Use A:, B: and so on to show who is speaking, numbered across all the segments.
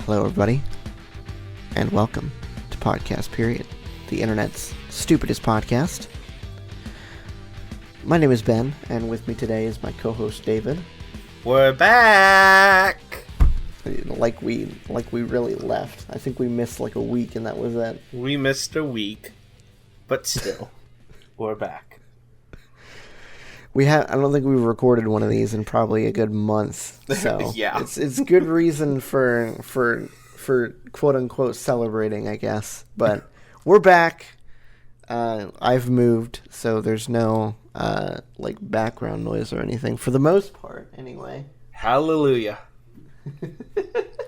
A: Hello, everybody, and welcome to Podcast Period, the internet's stupidest podcast. My name is Ben, and with me today is my co-host David.
B: We're back!
A: Like we really left. I think we missed like a week, and that was it.
B: We missed a week, but still, we're back.
A: I don't think we've recorded one of these in probably a good month. So
B: yeah,
A: it's good reason for quote unquote celebrating, I guess. But we're back. I've moved, so there's no like background noise or anything for the most part, anyway.
B: Hallelujah.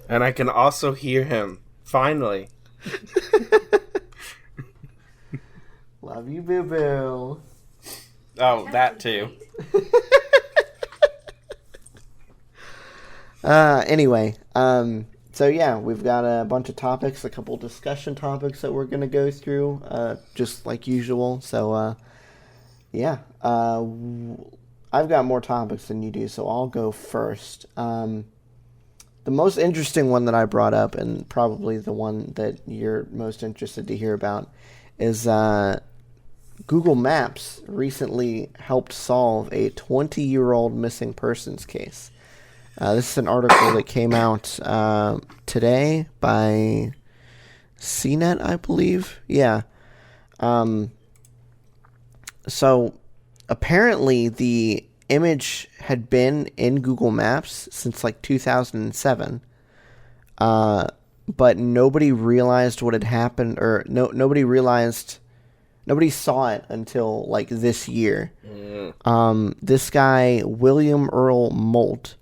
B: And I can also hear him. Finally.
A: Love you, boo boo.
B: Oh, that too.
A: Anyway, so yeah, we've got a bunch of topics, a couple discussion topics that we're going to go through, just like usual. So, yeah, I've got more topics than you do, so I'll go first. The most interesting one that I brought up, and probably the one that you're most interested to hear about, is, Google Maps recently helped solve a 20-year-old missing persons case. This is an article that came out today by CNET, I believe. Yeah. So apparently the image had been in Google Maps since like 2007, but nobody realized what had happened, or nobody saw it until like this year. This guy, William Earl Molt,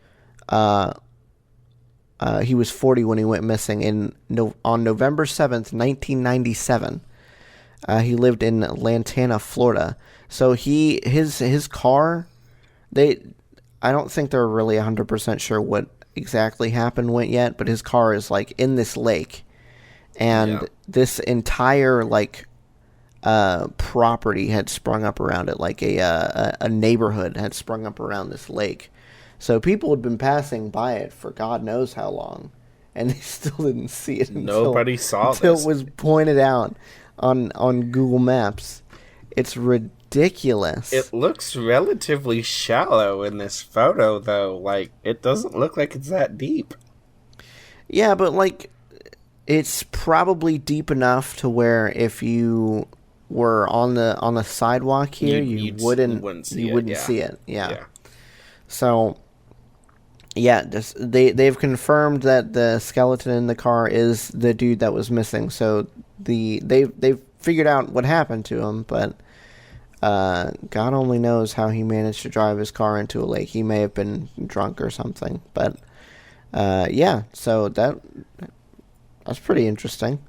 A: he was 40 when he went missing on November 7th, 1997. He lived in Lantana, Florida. So his car, I don't think they're really 100% sure what exactly happened yet, but his car is like in this lake, and this entire like property had sprung up around it, like a neighborhood had sprung up around this lake. So people had been passing by it for God knows how long, and they still didn't see it until it was pointed out on Google Maps. It's ridiculous.
B: It looks relatively shallow in this photo, though. Like, it doesn't look like it's that deep.
A: Yeah, but like, it's probably deep enough to where if you were on the sidewalk here, you wouldn't see it. Yeah. So, yeah, they've confirmed that the skeleton in the car is the dude that was missing. So they've figured out what happened to him, but God only knows how he managed to drive his car into a lake. He may have been drunk or something, but yeah. So that's pretty interesting.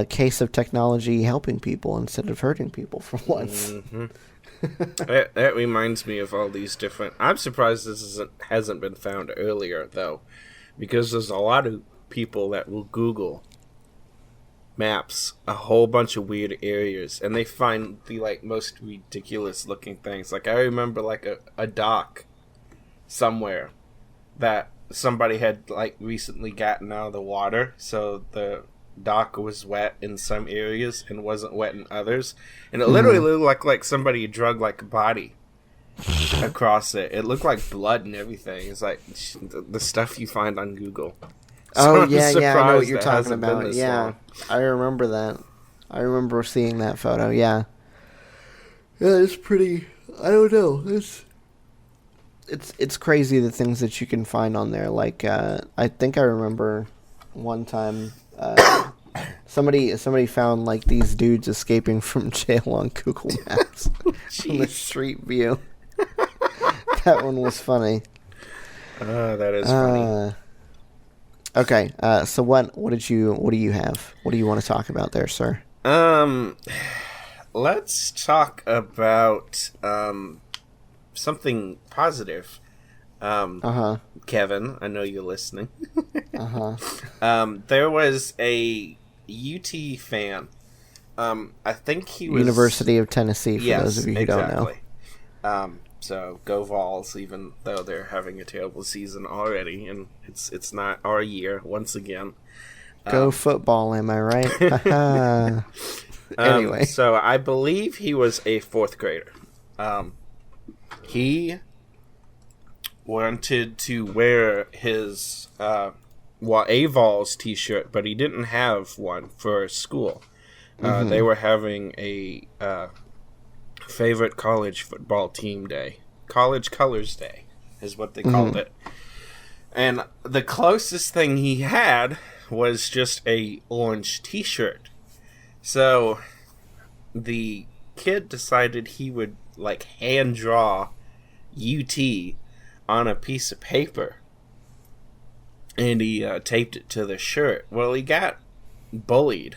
A: Case of technology helping people instead of hurting people for once.
B: Mm-hmm. That reminds me of all these different... I'm surprised this hasn't been found earlier, though, because there's a lot of people that will Google Maps a whole bunch of weird areas, and they find the like most ridiculous looking things. Like, I remember like a dock somewhere that somebody had like recently gotten out of the water, so the dock was wet in some areas and wasn't wet in others, and it literally looked like somebody drug like a body across it. It looked like blood and everything. It's like the stuff you find on Google.
A: So yeah, I know what you're talking about. Yeah, long. I remember that. I remember seeing that photo. Yeah, it's pretty. I don't know. It's crazy the things that you can find on there. Like I think I remember one time. Somebody found like these dudes escaping from jail on Google Maps from the street view. That one was funny.
B: That is funny.
A: Okay, so what do you have? What do you want to talk about there, sir?
B: Let's talk about something positive. Kevin, I know you're listening. There was a UT fan. I think he was
A: University of Tennessee, for those of you who don't know.
B: So go Vols, even though they're having a terrible season already, and it's not our year once again.
A: Go football, am I right? Anyway.
B: So I believe he was a fourth grader. He wanted to wear his a Vols t-shirt, but he didn't have one for school. They were having a favorite college football team day. College Colors Day is what they called it. And the closest thing he had was just a orange t-shirt. So the kid decided he would like hand draw UT on a piece of paper. And he taped it to the shirt. Well, he got bullied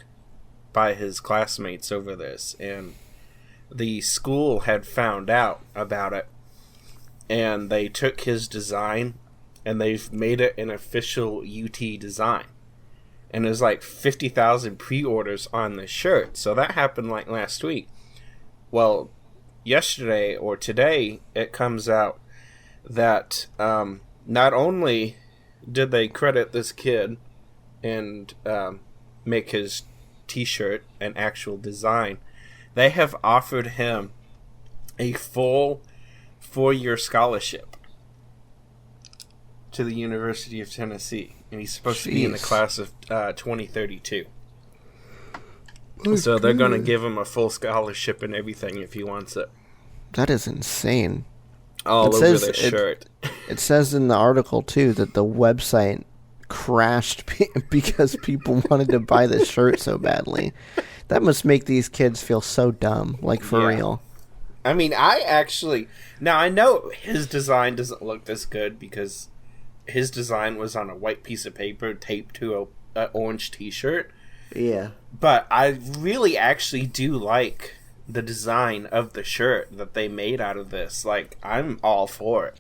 B: by his classmates over this, and the school had found out about it, and they took his design and they've made it an official UT design. And there's like 50,000 pre-orders on the shirt. So that happened like last week. Well, yesterday or today, it comes out that not only did they credit this kid and make his t-shirt an actual design, they have offered him a full 4-year scholarship to the University of Tennessee. And he's supposed to be in the class of 2032. So they're going to give him a full scholarship and everything if he wants it.
A: That is insane.
B: All over the shirt.
A: It says in the article, too, that the website crashed because people wanted to buy this shirt so badly. That must make these kids feel so dumb, like for real.
B: I mean, now I know his design doesn't look this good because his design was on a white piece of paper taped to an orange t-shirt.
A: Yeah.
B: But I really actually do like the design of the shirt that they made out of this. Like, I'm all for it.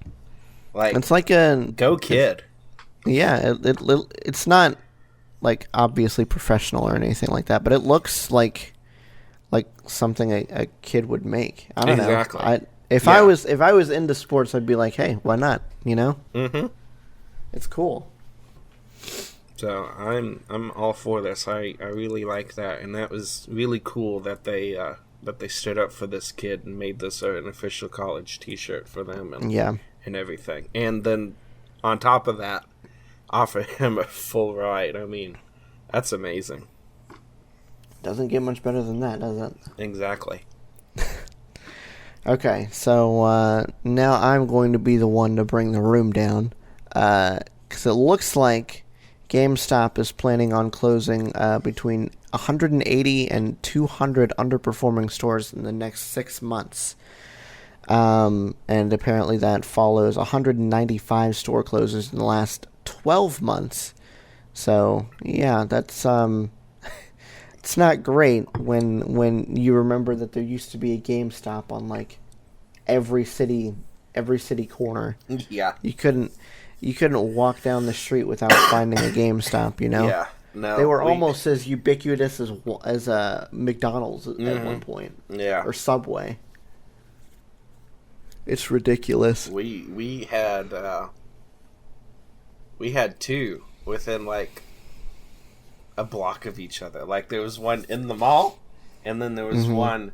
B: Like,
A: it's like a
B: go kid.
A: It's not like obviously professional or anything like that, but it looks like something a kid would make. I don't know. If I was into sports, I'd be like, hey, why not? You know?
B: Mm-hmm.
A: It's cool.
B: So I'm all for this. I really like that, and that was really cool that they stood up for this kid and made this an official college T-shirt for them and everything. And then on top of that, offer him a full ride. I mean, that's amazing.
A: Doesn't get much better than that, does it?
B: Exactly.
A: Okay, so now I'm going to be the one to bring the room down. Because it looks like GameStop is planning on closing between 180 and 200 underperforming stores in the next 6 months. And apparently that follows 195 store closures in the last 12 months. So, yeah, that's it's not great when you remember that there used to be a GameStop on like every city corner.
B: Yeah.
A: You couldn't walk down the street without finding a GameStop, you know?
B: Yeah. No.
A: They were almost as ubiquitous as McDonald's at one point.
B: Yeah.
A: Or Subway. It's ridiculous.
B: We had two within like a block of each other. Like there was one in the mall, and then there was one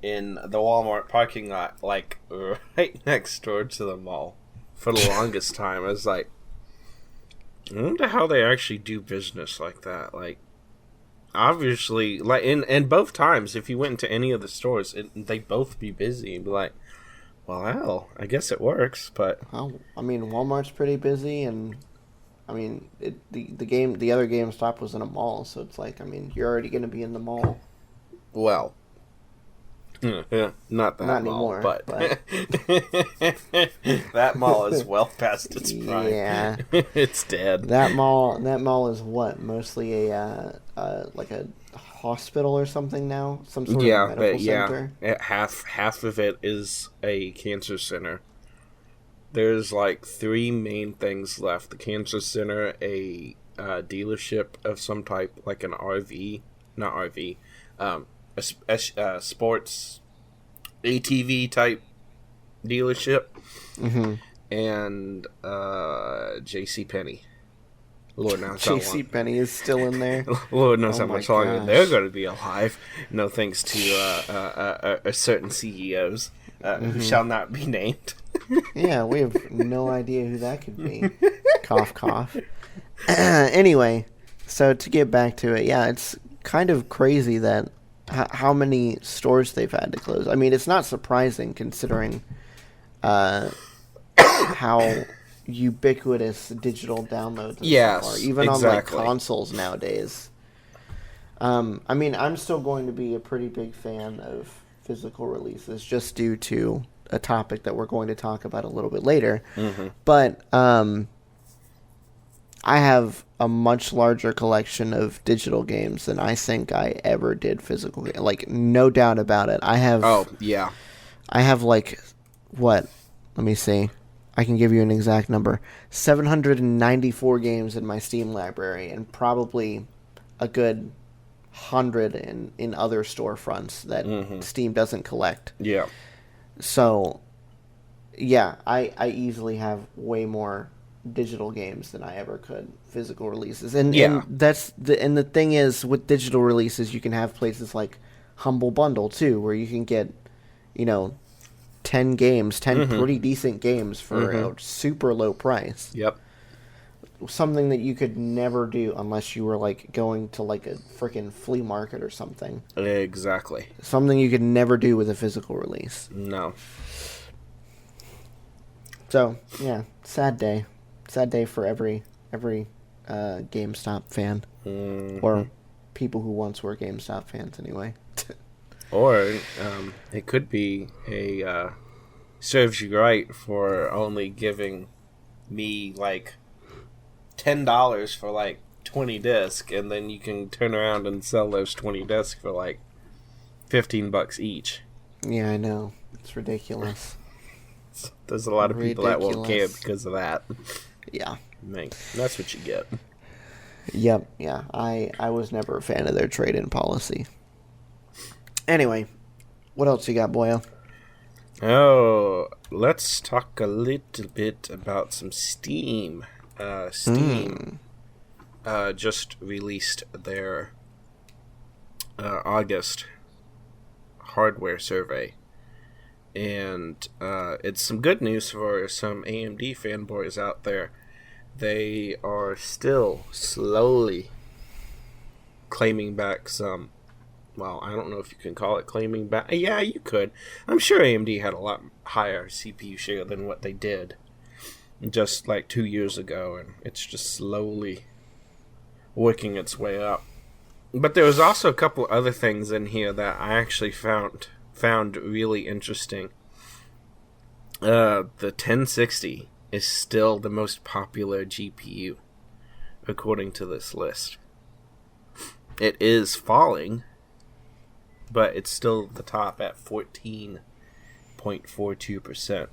B: in the Walmart parking lot, like right next door to the mall. For the longest time, I was like, I wonder how they actually do business like that. Like, obviously, like in both times, if you went into any of the stores, they'd both be busy and be like, well, hell, I guess it works. But
A: I mean, Walmart's pretty busy, and I mean, the other GameStop was in a mall, so it's like, I mean, you're already going to be in the mall.
B: Well, yeah, not that mall,
A: anymore,
B: but that mall is well past its prime.
A: Yeah,
B: it's dead.
A: That mall is what, mostly a like a hospital or something now, some sort of medical center.
B: Half of it is a cancer center. There's like 3 main things left: the cancer center, a dealership of some type, like an RV, not RV. A sports ATV type dealership,
A: Mm-hmm.
B: and J.C. Penney. Lord knows how
A: J.C.
B: long.
A: Penney is still in there.
B: Lord knows how
A: my
B: much longer
A: gosh.
B: they're going to be alive. No thanks to certain CEOs who shall not be named.
A: Yeah, we have no idea who that could be. Cough, cough. Anyway, so to get back to it, yeah, it's kind of crazy that how many stores they've had to close. I mean, it's not surprising considering how ubiquitous digital downloads are, even on like consoles nowadays. I mean, I'm still going to be a pretty big fan of physical releases just due to a topic that we're going to talk about a little bit later.
B: Mm-hmm.
A: But I have a much larger collection of digital games than I think I ever did physical. Like, no doubt about it. I have.
B: Oh, yeah.
A: I have like what? Let me see. I can give you an exact number. 794 games in my Steam library, and probably a good 100 in other storefronts that Steam doesn't collect.
B: Yeah.
A: So, yeah, I easily have way more digital games than I ever could physical releases. And that's the thing is, with digital releases, you can have places like Humble Bundle too, where you can get, 10 pretty decent games for a super low price.
B: Yep.
A: Something that you could never do unless you were like going to like a freaking flea market or something.
B: Exactly.
A: Something you could never do with a physical release.
B: No.
A: So, yeah, sad day. Sad day for every GameStop fan. Or people who once were GameStop fans anyway.
B: Or it could be serves you right for only giving me like $10 for like 20 discs, and then you can turn around and sell those 20 discs for like $15 each.
A: Yeah, I know. It's ridiculous.
B: There's a lot of people that won't care because of that.
A: Yeah.
B: Man, that's what you get.
A: Yep, yeah. I was never a fan of their trade-in policy. Anyway, what else you got, boyo?
B: Oh, let's talk a little bit about some Steam. Steam just released their August hardware survey. And it's some good news for some AMD fanboys out there. They are still slowly claiming back some... Well, I don't know if you can call it claiming back. Yeah, you could. I'm sure AMD had a lot higher CPU share than what they did just like 2 years ago, and it's just slowly working its way up. But there was also a couple other things in here that I actually found really interesting. The 1060 is still the most popular GPU, according to this list. It is falling, but it's still the top at 14.42%.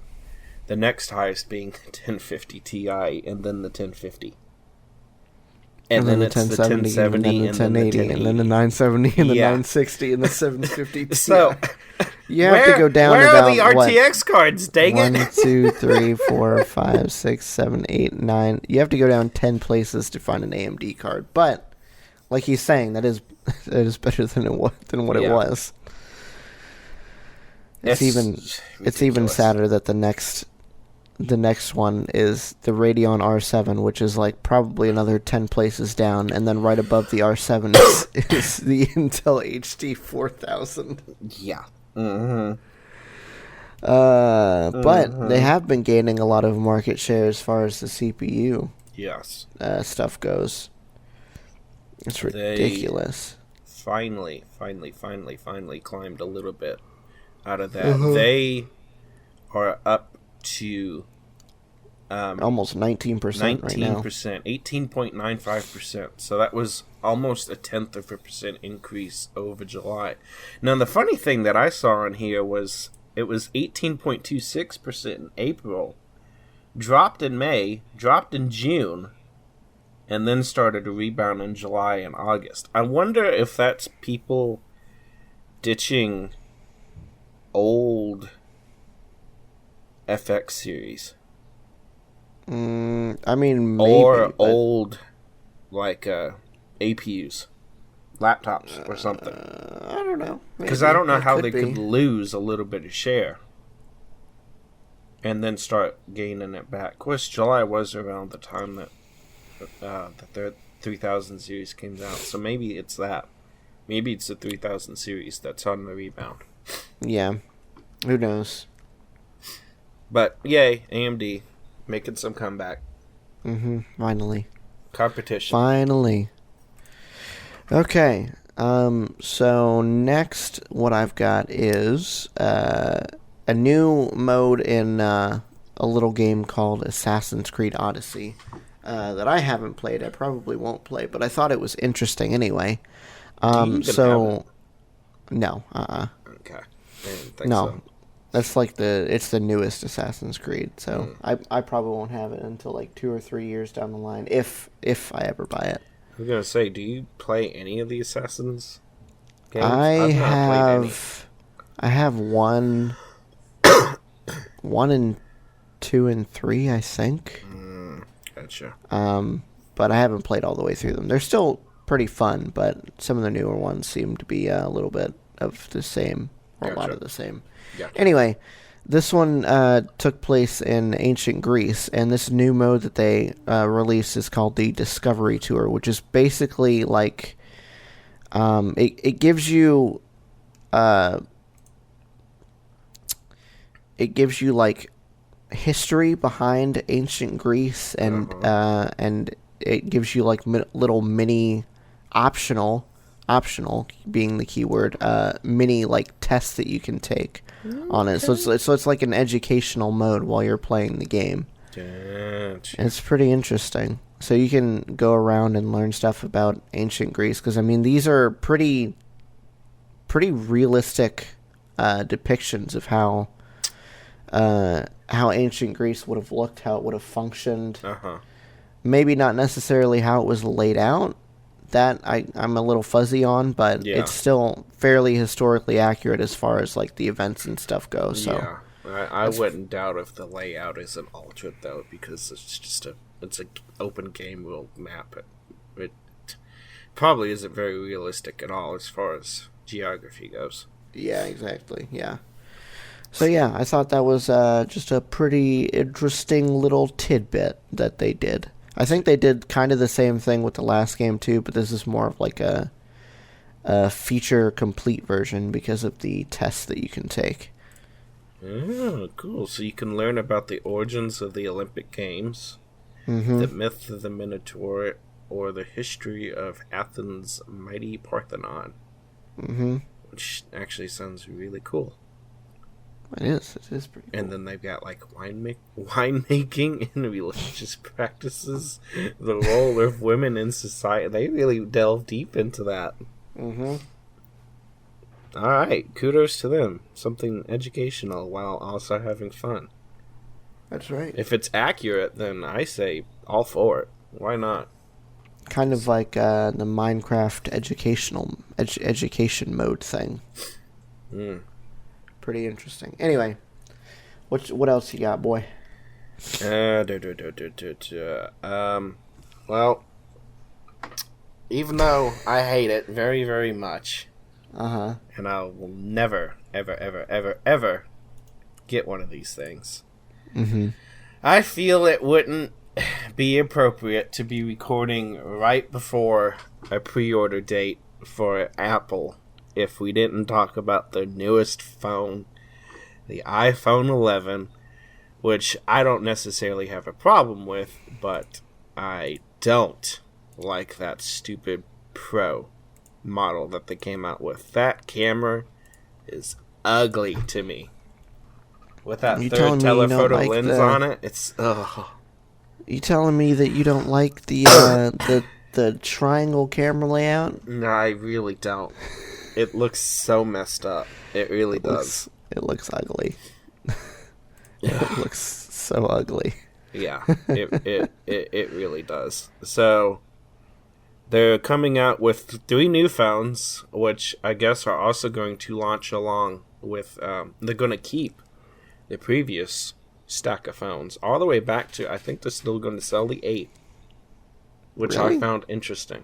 B: The next highest being 1050 Ti, and then the 1050. And then it's the 1070, and then the 1080,
A: and then the 970, and the 960, and the 750 Ti.
B: So,
A: you have to go down
B: where
A: about,
B: are the RTX cards, dang it?
A: 1, 2, 3, 4, 5, 6, 7, 8, 9. You have to go down 10 places to find an AMD card. But, like he's saying, that is better than what it was. It's even sadder that the next one is the Radeon R7, which is like probably another 10 places down, and then right above the R7 is the Intel HD 4000.
B: Yeah. Mm-hmm.
A: But they have been gaining a lot of market share as far as the CPU stuff goes. It's ridiculous.
B: Finally climbed a little bit out of that. They are up to
A: almost 19% right now.
B: 18.95%. So that was almost 0.1% increase over July. Now the funny thing that I saw on here was it was 18.26% in April, dropped in May, dropped in June, and then started to rebound in July and August. I wonder if that's people ditching old FX series.
A: I mean, maybe.
B: Or
A: but,
B: old, like, APUs. Laptops or something.
A: I don't know.
B: Because I don't know how they
A: be.
B: could lose a little bit of share. And then start gaining it back. Of course, July was around the time that the 3000 series came out. So maybe it's that. Maybe it's the 3000 series that's on the rebound.
A: Yeah. Who knows?
B: But, yay, AMD. Making some comeback.
A: Finally.
B: Competition.
A: Finally. Okay. So next, what I've got is a new mode in a little game called Assassin's Creed Odyssey that I haven't played. I probably won't play, but I thought it was interesting anyway.
B: Do you even have it?
A: No.
B: Okay. I didn't think
A: No.
B: so.
A: That's like it's the newest Assassin's Creed, so I probably won't have it until like 2 or 3 years down the line, if I ever buy it.
B: I was gonna say, do you play any of the Assassins games?
A: I have one and 2 and 3, I think.
B: Gotcha.
A: But I haven't played all the way through them. They're still pretty fun, but some of the newer ones seem to be a little bit of the same, or a lot of the same.
B: Gotcha.
A: Anyway, this one took place in ancient Greece, and this new mode that they released is called the Discovery Tour, which is basically like it gives you like history behind ancient Greece, and it gives you like little mini optional being the key word, mini like tests that you can take on it. So it's like an educational mode while you're playing the game.
B: Gotcha.
A: And it's pretty interesting. So you can go around and learn stuff about ancient Greece, because I mean these are pretty realistic depictions of how ancient Greece would have looked, how it would have functioned. Maybe not necessarily how it was laid out. That I'm a little fuzzy on, but it's still fairly historically accurate as far as like the events and stuff go. So
B: I wouldn't doubt if the layout isn't altered though, because it's an open game world map. It probably isn't very realistic at all as far as geography goes.
A: Yeah, exactly. Yeah. So yeah, I thought that was just a pretty interesting little tidbit that they did. I think they did kind of the same thing with the last game too, but this is more of like a feature complete version because of the tests that you can take.
B: Oh, cool. So you can learn about the origins of the Olympic Games, the myth of the Minotaur, or the history of Athens' mighty Parthenon. Which actually sounds really cool.
A: It is pretty cool.
B: And then they've got like winemaking and religious practices, the role of women in society. They really delve deep into that. Alright, kudos to them. Something educational while also having fun.
A: That's right.
B: If it's accurate, then I say all for it. Why not?
A: Kind of like the Minecraft education mode thing. Pretty interesting. Anyway, what else you got, boy?
B: Well, even though I hate it very, very much, and I will never, ever, ever, ever, ever get one of these things, I feel it wouldn't be appropriate to be recording right before a pre-order date for Apple if we didn't talk about the newest phone, the iPhone 11, which I don't necessarily have a problem with, but I don't like that stupid Pro model that they came out with. That camera is ugly to me. With that third telephoto lens on it, it's ugh.
A: You telling me that you don't like the triangle camera layout?
B: No, I really don't. It looks so messed up. It really does.
A: It looks ugly. It looks so ugly.
B: Yeah, it really does. So they're coming out with 3 new phones, which I guess are also going to launch along with. They're going to keep the previous stack of phones, all the way back to, I think they're still going to sell the 8, which
A: Really?
B: I found interesting.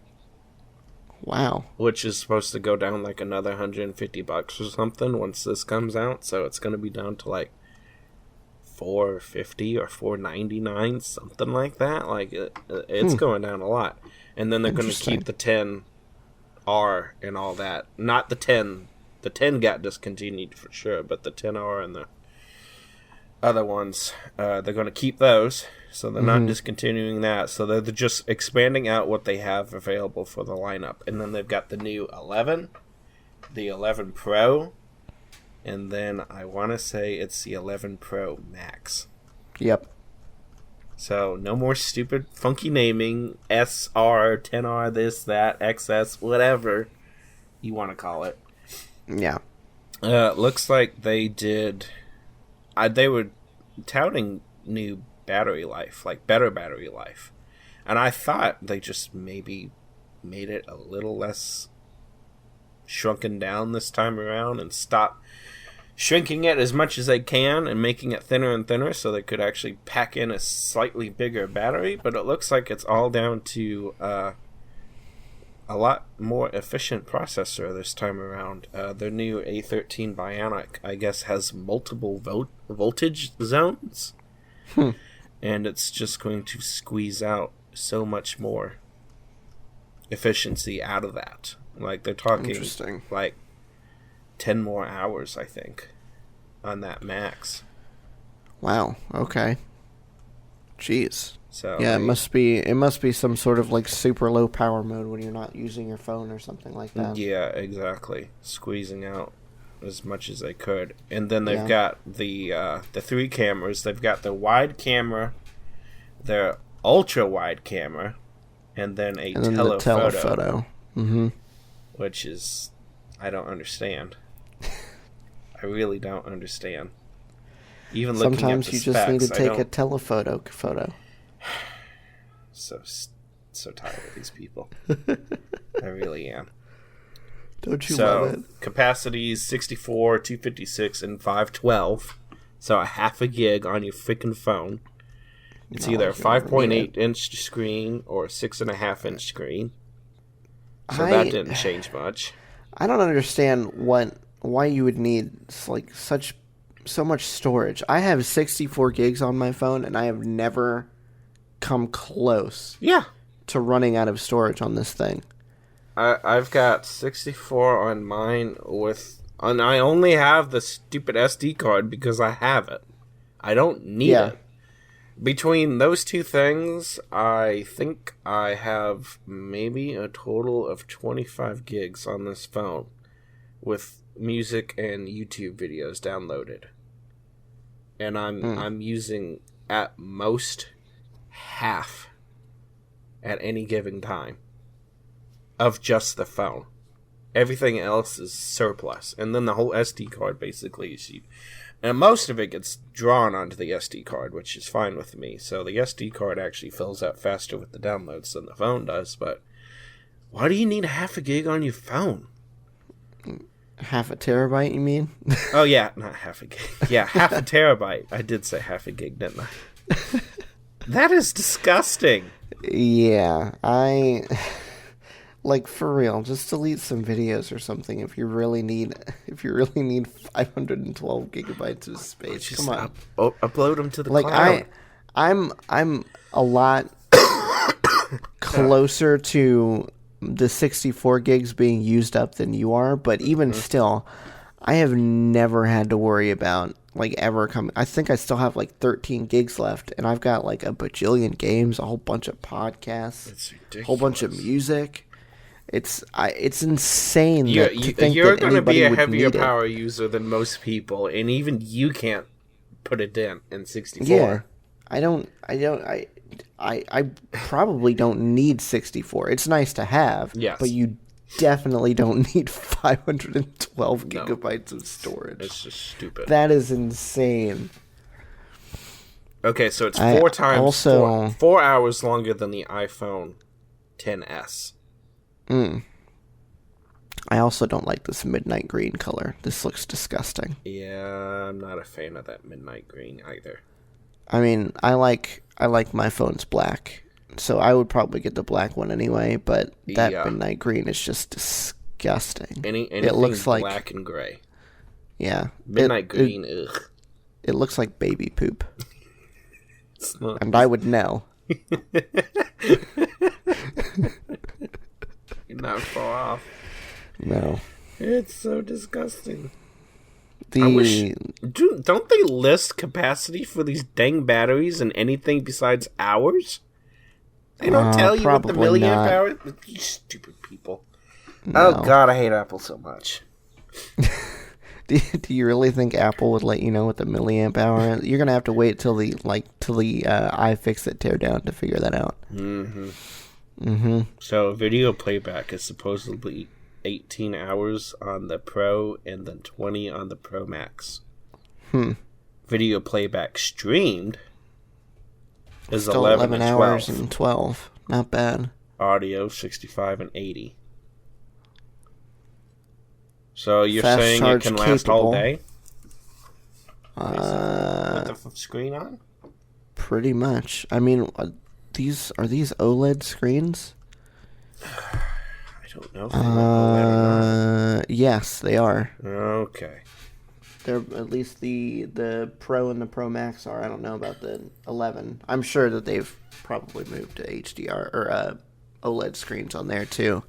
A: Wow.
B: Which is supposed to go down like another $150 or something once this comes out. So it's going to be down to like $450 or $499, something like that. Like it's going down a lot. And then they're going to keep the 10R and all that. Not the 10. The 10 got discontinued for sure, but the 10R and the other ones, they're going to keep those. So they're not discontinuing that. So they're just expanding out what they have available for the lineup. And then they've got the new 11, the 11 Pro, and then I want to say it's the 11 Pro Max.
A: Yep.
B: So no more stupid funky naming, SR, 10R, this, that, XS, whatever you want to call it.
A: Yeah.
B: Looks like they did... they were touting new battery life, like better battery life. And I thought they just maybe made it a little less shrunken down this time around and stop shrinking it as much as they can and making it thinner and thinner so they could actually pack in a slightly bigger battery. But it looks like it's all down to a lot more efficient processor this time around. Their new A13 Bionic, I guess, has multiple voltage zones. And it's just going to squeeze out so much more efficiency out of that. Like, they're talking like 10 more hours, I think, on that Max.
A: Wow. Okay. Jeez.
B: So
A: yeah, it must be some sort of like super low power mode when you're not using your phone or something like that.
B: Yeah, exactly. Squeezing out as much as they could. And then they've got the 3 cameras. They've got the wide camera, their ultra wide camera, and then a telephoto.
A: Mm-hmm.
B: Which is, I don't understand. I really don't understand. Even looking
A: sometimes
B: at the
A: you just need to
B: specs,
A: take a telephoto photo.
B: So tired of these people. I really am.
A: Don't you love it?
B: Capacities 64, 256, and 512. So a half a gig on your freaking phone. It's either a 5.8 inch screen or a 6.5 inch screen. So that didn't change much.
A: I don't understand why you would need like so much storage. I have 64 gigs on my phone, and I have never come close.
B: Yeah.
A: To running out of storage on this thing.
B: I've got 64 on mine and I only have the stupid SD card because I have it. I don't need it. Between those two things, I think I have maybe a total of 25 gigs on this phone with music and YouTube videos downloaded. And I'm using at most half at any given time of just the phone. Everything else is surplus. And then the whole SD card basically is used. And most of it gets drawn onto the SD card, which is fine with me. So the SD card actually fills out faster with the downloads than the phone does. But why do you need half a gig on your phone?
A: Half a terabyte, you mean?
B: Oh, yeah, not half a gig. Yeah, half a terabyte. I did say half a gig, didn't I? That is disgusting.
A: Yeah, like, for real, just delete some videos or something if you really need 512 gigabytes of space. Come on,
B: upload them to the cloud.
A: I'm a lot closer to the 64 gigs being used up than you are, but even still, I have never had to worry about like ever coming. I think I still have like 13 gigs left, and I've got like a bajillion games, a whole bunch of podcasts,
B: it's ridiculous.
A: A whole bunch of music. It's insane.
B: You're going to be a heavier
A: power
B: power user than most people, and even you can't put a dent in 64.
A: Yeah, I probably don't need 64. It's nice to have,
B: yes,
A: but you definitely don't need 512 gigabytes of storage.
B: It's just stupid.
A: That is insane.
B: Okay, so it's 4 hours longer than the iPhone XS.
A: I also don't like this midnight green color. This looks disgusting.
B: Yeah, I'm not a fan of that midnight green either.
A: I mean, I like my phone's black, so I would probably get the black one anyway. But that midnight green is just disgusting.
B: It looks like black and gray.
A: Yeah,
B: midnight green. Ugh.
A: It looks like baby poop, and I would know.
B: You're not far off.
A: No,
B: it's so disgusting.
A: Don't
B: they list capacity for these dang batteries in anything besides hours? They don't tell you what the milliamp hour. You stupid people! No. Oh God, I hate Apple so much.
A: Do you really think Apple would let you know what the milliamp hour is? You're gonna have to wait till the iFixit teardown to figure that out.
B: So video playback is supposedly 18 hours on the Pro and then 20 on the Pro Max. Video playback streamed is
A: still 11 hours and 12. Not bad.
B: Audio 65 and 80. So you're saying it can last all day? With the screen on?
A: Pretty much. I mean, are these OLED screens?
B: I don't know if they are OLED or not.
A: Yes, they are.
B: Okay.
A: They're at least the Pro and the Pro Max are. I don't know about the 11. I'm sure that they've probably moved to HDR or OLED screens on there too.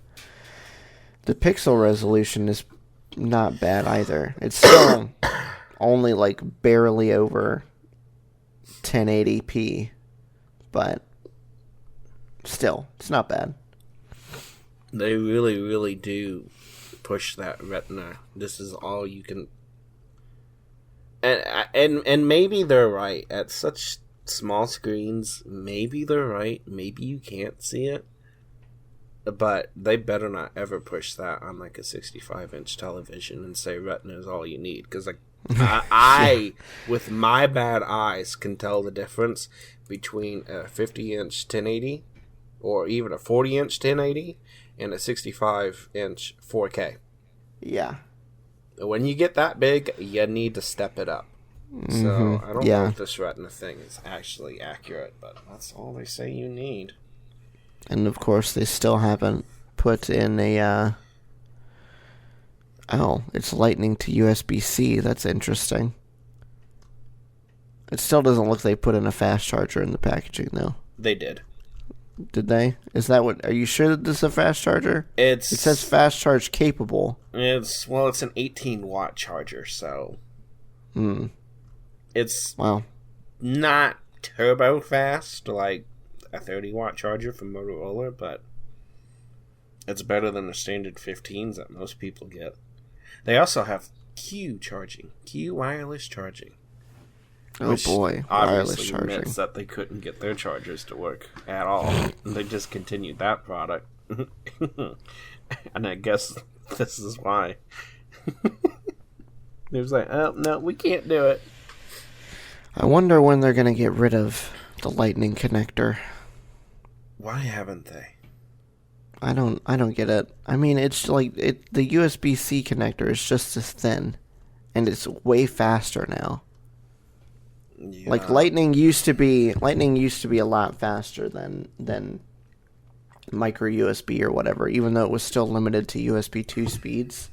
A: The pixel resolution is not bad either. It's still only like barely over 1080p, but still, it's not bad.
B: They really, really do push that Retina. This is all you can. And maybe they're right. At such small screens, maybe they're right. Maybe you can't see it. But they better not ever push that on like a 65-inch television and say Retina is all you need. Because like I, with my bad eyes, can tell the difference between a 50-inch 1080 or even a 40-inch 1080 and a 65-inch 4K.
A: Yeah.
B: When you get that big, you need to step it up. So I don't know if this Retina thing is actually accurate, but that's all they say you need.
A: And of course, they still haven't put in a. It's Lightning to USB-C. That's interesting. It still doesn't look like they put in a fast charger in the packaging, though.
B: They did.
A: Did they? Is that what? Are you sure that this is a fast charger? It says fast charge capable.
B: It's an 18-watt charger, so. It's not turbo fast like a 30-watt charger from Motorola, but it's better than the standard 15s that most people get. They also have Q wireless charging.
A: Oh boy, wireless charging.
B: Admits that they couldn't get their chargers to work at all. They discontinued that product. And I guess this is why. They was like, oh, no, we can't do it.
A: I wonder when they're going to get rid of the Lightning connector.
B: Why haven't they?
A: I don't get it. I mean, it's like the USB-C connector is just as thin, and it's way faster now. Yeah. Like Lightning used to be a lot faster than micro USB or whatever, even though it was still limited to USB 2 speeds.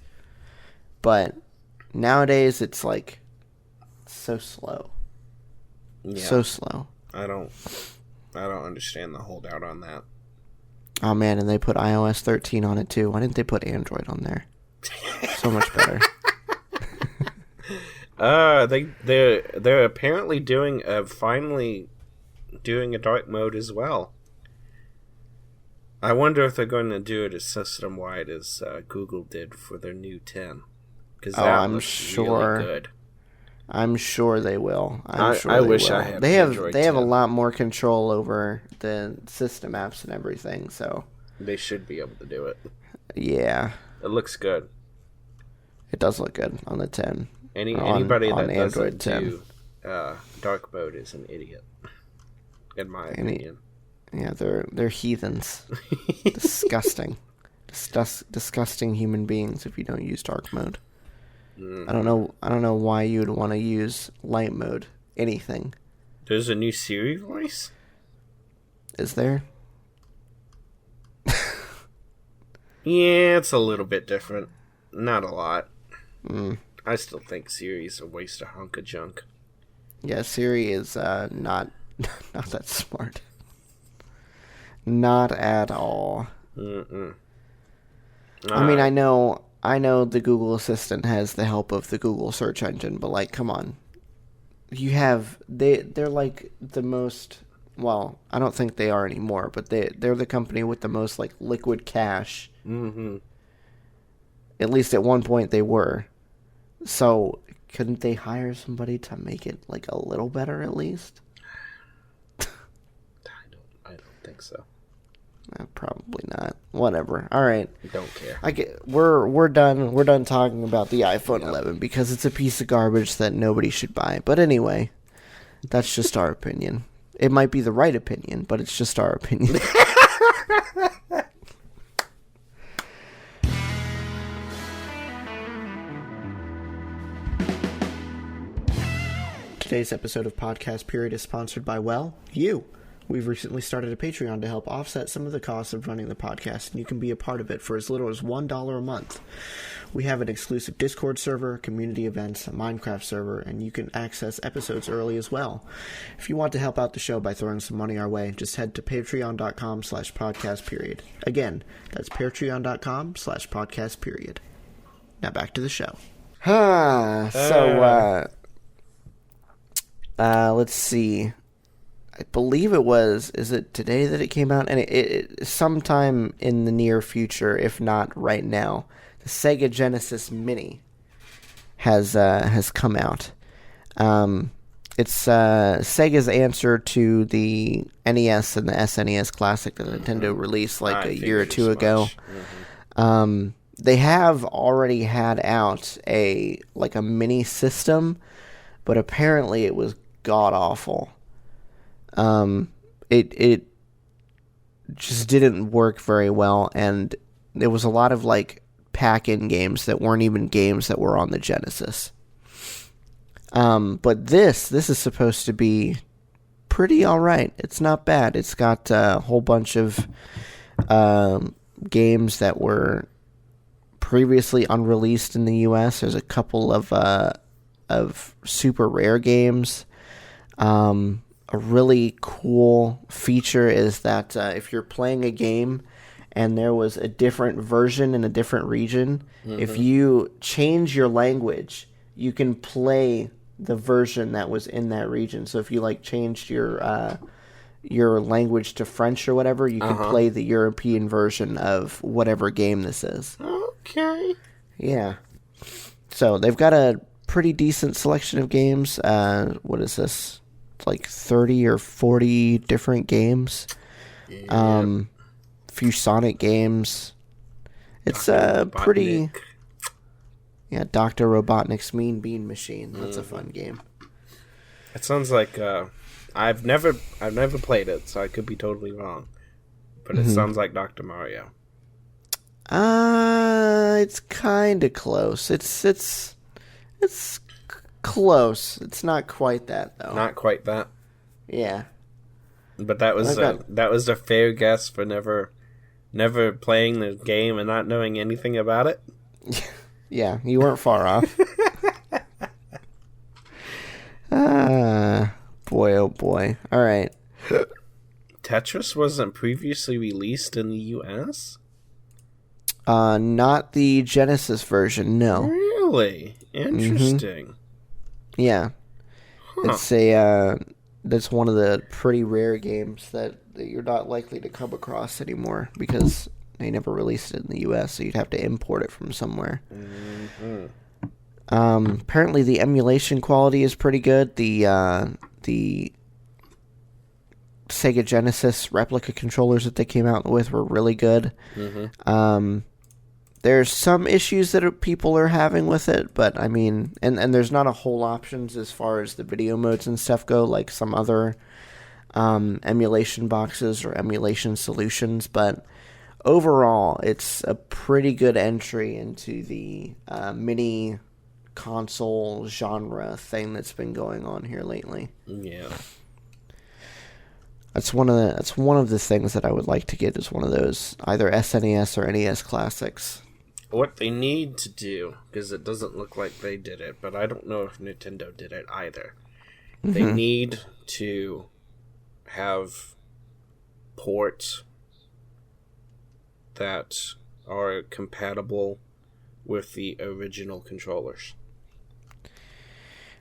A: But nowadays it's like so slow. Yeah. So slow.
B: I don't understand the holdout on that.
A: Oh man, and they put iOS 13 on it too. Why didn't they put Android on there? So much better.
B: They're apparently finally doing a dark mode as well. I wonder if they're going to do it as system wide as Google did for their new 10. Because that looks really good.
A: I'm sure they will.
B: I wish I had.
A: They have a lot more control over the system apps and everything, so
B: they should be able to do it.
A: Yeah,
B: it looks good.
A: It does look good on the 10.
B: Anybody that
A: Android
B: doesn't do dark mode is an idiot, in my opinion.
A: Yeah, they're heathens. Disgusting, disgusting human beings if you don't use dark mode. I don't know why you'd want to use light mode. Anything.
B: There's a new Siri voice?
A: Is there?
B: Yeah, it's a little bit different. Not a lot.
A: Mm.
B: I still think Siri's a waste of hunk of junk.
A: Yeah, Siri is not that smart. Not at all.
B: Mm-mm.
A: I mean, I know the Google Assistant has the help of the Google search engine, but like, come on. They're like the most, well, I don't think they are anymore, but they're the company with the most like liquid cash.
B: Mm-hmm.
A: At least at one point they were. So couldn't they hire somebody to make it like a little better at least?
B: I don't think so.
A: Probably not. Whatever. All right.
B: Don't care.
A: We're done talking about the iPhone 11 because it's a piece of garbage that nobody should buy. But anyway, that's just our opinion. It might be the right opinion, but it's just our opinion. Today's episode of Podcast Period is sponsored by, well, you. We've recently started a Patreon to help offset some of the costs of running the podcast, and you can be a part of it for as little as $1 a month. We have an exclusive Discord server, community events, a Minecraft server, and you can access episodes early as well. If you want to help out the show by throwing some money our way, just head to patreon.com/podcastperiod. Again, that's patreon.com/podcastperiod. Now back to the show. Let's see. I believe is it today that it came out? And it sometime in the near future, if not right now, the Sega Genesis Mini has come out. It's Sega's answer to the NES and the SNES Classic that Nintendo released like a year or two ago. Mm-hmm. They have already had out a mini system, but apparently it was god awful. It just didn't work very well, and there was a lot of like pack-in games that weren't even games that were on the Genesis. But this is supposed to be pretty alright. It's not bad. It's got a whole bunch of games that were previously unreleased in the US. There's a couple of super rare games. A really cool feature is that if you're playing a game and there was a different version in a different region, mm-hmm. if you change your language, you can play the version that was in that region. So if you like changed your language to French or whatever, you can play the European version of whatever game this is.
B: Okay.
A: Yeah. So they've got a pretty decent selection of games. What is this? It's like 30 or 40 different games. Yeah. Few Sonic games. It's pretty... Yeah, Dr. Robotnik's Mean Bean Machine. That's a fun game.
B: It sounds like... I've never played it, so I could be totally wrong. But it sounds like Dr. Mario.
A: It's kind of close. It's close. It's not quite that though.
B: Not quite that.
A: Yeah.
B: But that was a fair guess for never playing the game and not knowing anything about it.
A: Yeah, you weren't far off. Boy, oh boy. All right.
B: Tetris wasn't previously released in the US?
A: Not the Genesis version, no.
B: Really? Interesting.
A: Mm-hmm. Yeah. Huh. It's that's one of the pretty rare games that you're not likely to come across anymore because they never released it in the US, so you'd have to import it from somewhere. Mm-hmm. Apparently the emulation quality is pretty good. The Sega Genesis replica controllers that they came out with were really good. Mm-hmm. There's some issues that people are having with it, but I mean, and there's not a whole options as far as the video modes and stuff go, like some other emulation boxes or emulation solutions, but overall, it's a pretty good entry into the mini console genre thing that's been going on here lately.
B: Yeah.
A: That's one of the things that I would like to get is one of those either SNES or NES classics.
B: What they need to do, because it doesn't look like they did it, but I don't know if Nintendo did it either. Mm-hmm. They need to have ports that are compatible with the original controllers.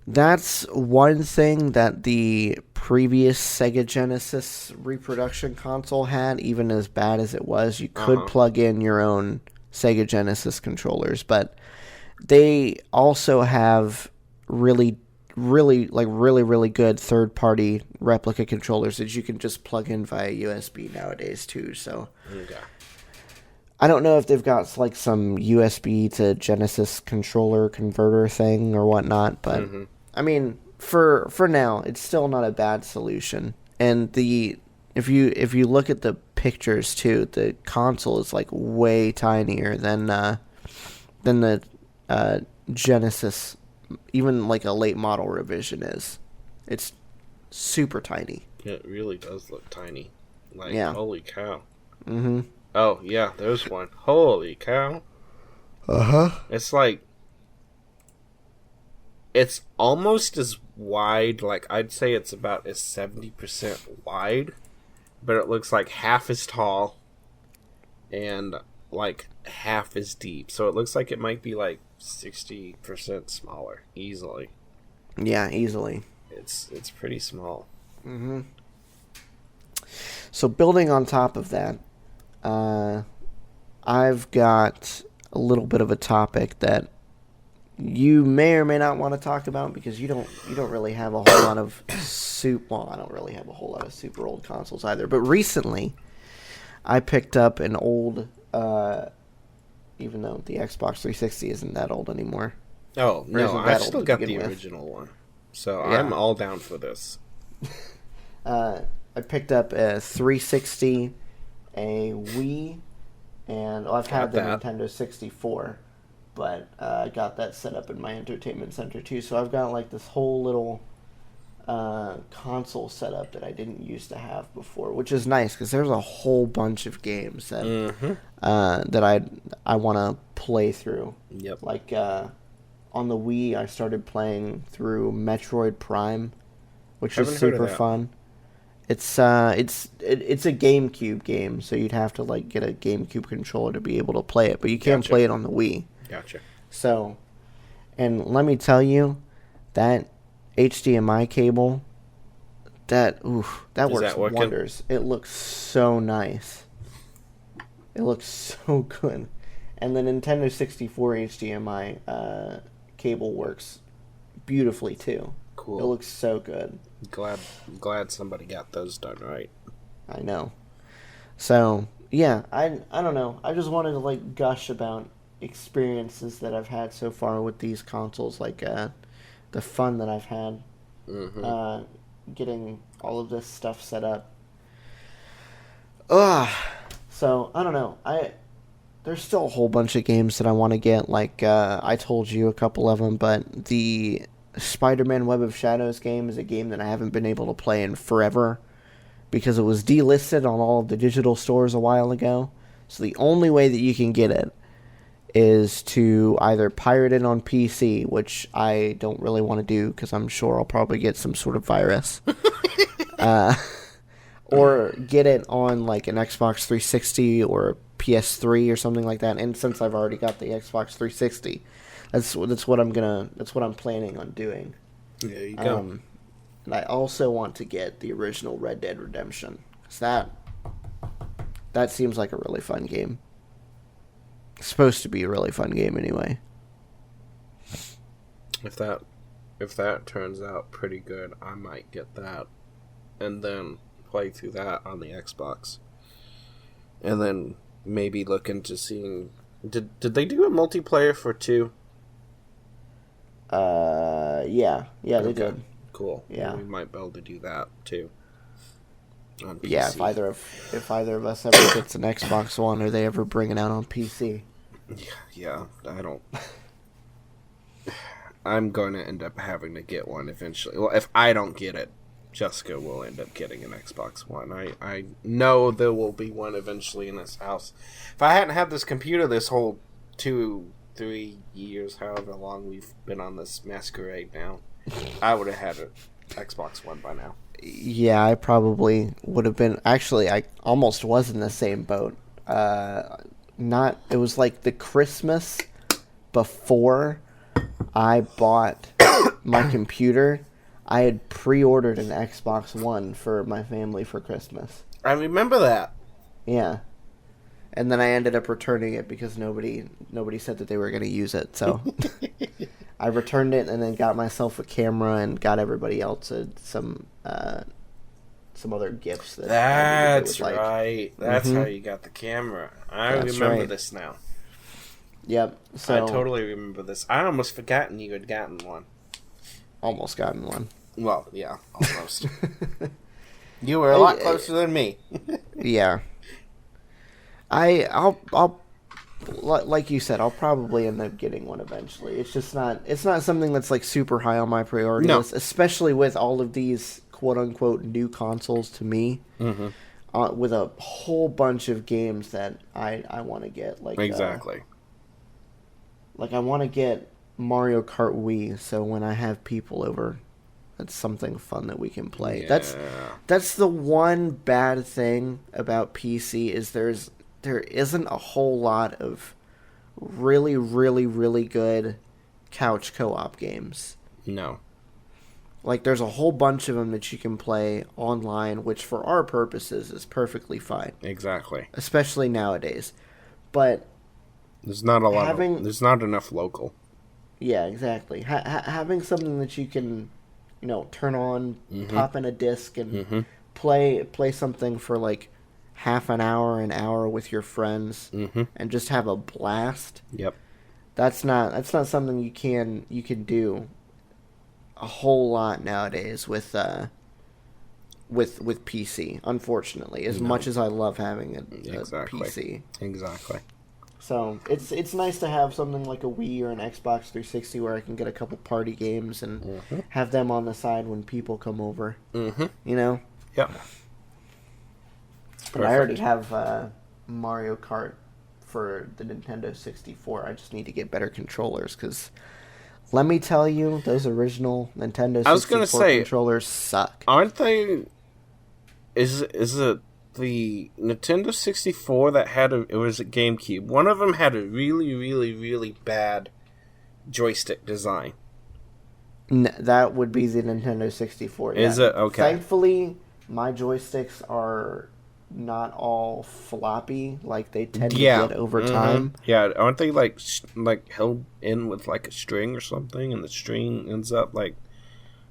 A: That's one thing that the previous Sega Genesis reproduction console had, even as bad as it was. You could plug in your own Sega Genesis controllers, but they also have really good third-party replica controllers that you can just plug in via USB nowadays too. So okay. I don't know if they've got like some USB to Genesis controller converter thing or whatnot, but I mean, for now, it's still not a bad solution. And if you look at the pictures too, the console is like way tinier than the Genesis, even like a late model revision is. It's super tiny.
B: It really does look tiny. Like,
A: yeah.
B: Holy cow. Mm-hmm. Oh, yeah, there's one. Holy cow.
A: Uh-huh.
B: It's like... It's almost as wide, like, I'd say it's about as 70% wide, but it looks like half as tall and, like, half as deep. So it looks like it might be, like, 60% smaller, easily.
A: Yeah, easily.
B: It's pretty small.
A: Mm-hmm. So building on top of that, I've got a little bit of a topic that you may or may not want to talk about because you don't really have a whole lot of I don't really have a whole lot of super old consoles either. But recently, I picked up an old, even though the Xbox 360 isn't that old anymore.
B: Oh no, I still got the original one, so yeah. I'm all down for this.
A: I picked up a 360, a Wii, and I've had the Nintendo 64. But I got that set up in my entertainment center too. So I've got like this whole little console setup that I didn't used to have before, which is nice because there's a whole bunch of games that that I want to play through.
B: Yep.
A: Like on the Wii, I started playing through Metroid Prime, which is super fun. It's a GameCube game, so you'd have to like get a GameCube controller to be able to play it, but you can play it on the Wii.
B: Gotcha.
A: So, and let me tell you, that HDMI cable, that works wonders. It looks so nice. It looks so good. And the Nintendo 64 HDMI cable works beautifully too.
B: Cool.
A: It looks so good.
B: Glad somebody got those done right.
A: I know. So, yeah, I don't know. I just wanted to like gush about experiences that I've had so far with these consoles, like the fun that I've had getting all of this stuff set up. So I don't know. There's still a whole bunch of games that I want to get. Like I told you a couple of them, but the Spider-Man Web of Shadows game is a game that I haven't been able to play in forever because it was delisted on all of the digital stores a while ago. So the only way that you can get it is to either pirate it on PC, which I don't really want to do because I'm sure I'll probably get some sort of virus, or get it on like an Xbox 360 or a PS3 or something like that. And since I've already got the Xbox 360, that's what I'm planning on doing.
B: There you go.
A: And I also want to get the original Red Dead Redemption, because that seems like a really fun game. It's supposed to be a really fun game anyway.
B: If that turns out pretty good, I might get that and then play through that on the Xbox. And then maybe look into seeing did they do a multiplayer for 2?
A: Yeah, they did.
B: Cool.
A: Yeah.
B: We might be able to do that too. On PC.
A: Yeah, if either of us ever gets an Xbox One or they ever bring it out on PC.
B: Yeah, I'm going to end up having to get one eventually. Well, if I don't get it Jessica will end up getting an Xbox One. I know there will be one eventually in this house. If I hadn't had this computer this whole 2-3 years, however long we've been on this masquerade now, I would have had an Xbox One by now.
A: Yeah, I probably would have been. Actually, I almost was in the same boat. It was like the Christmas before I bought my computer. I had pre-ordered an Xbox One for my family for Christmas.
B: I remember that.
A: Yeah. And then I ended up returning it because nobody said that they were going to use it. So I returned it and then got myself a camera and got everybody else some other gifts.
B: That's right. That's how you got the camera. I remember this now.
A: Yep. So
B: I totally remember this. I almost forgotten you had gotten one.
A: Almost gotten one.
B: Well, yeah, almost. You were a lot closer than me.
A: Yeah. I'll like you said, I'll probably end up getting one eventually. It's not something that's like super high on my priority list, especially with all of these quote unquote new consoles to me. Mm-hmm. With a whole bunch of games that I want to get, like
B: exactly.
A: I want to get Mario Kart Wii, so when I have people over, that's something fun that we can play. Yeah. That's the one bad thing about PC is there isn't a whole lot of really, really, really good couch co-op games.
B: No.
A: Like, there's a whole bunch of them that you can play online, which for our purposes is perfectly fine.
B: Exactly.
A: Especially nowadays. But
B: there's not a lot there's not enough local.
A: Yeah, exactly. Having something that you can, turn on, pop in a disc, and play something for like half an hour with your friends, and just have a blast.
B: Yep.
A: That's not something you can do a whole lot nowadays with PC. Unfortunately, as much as I love having a PC.
B: Exactly.
A: So it's nice to have something like a Wii or an Xbox 360 where I can get a couple party games and have them on the side when people come over.
B: Mm-hmm.
A: Yep. But I already have Mario Kart for the Nintendo 64. I just need to get better controllers because let me tell you, those original Nintendo 64 controllers suck.
B: Aren't they? Is it the Nintendo 64 that had it was a GameCube? One of them had a really, really, really bad joystick design.
A: That would be the Nintendo 64.
B: Is it? Okay.
A: Thankfully, my joysticks are not all floppy like they tend to get over time.
B: Yeah, aren't they like held in with like a string or something, and the string ends up like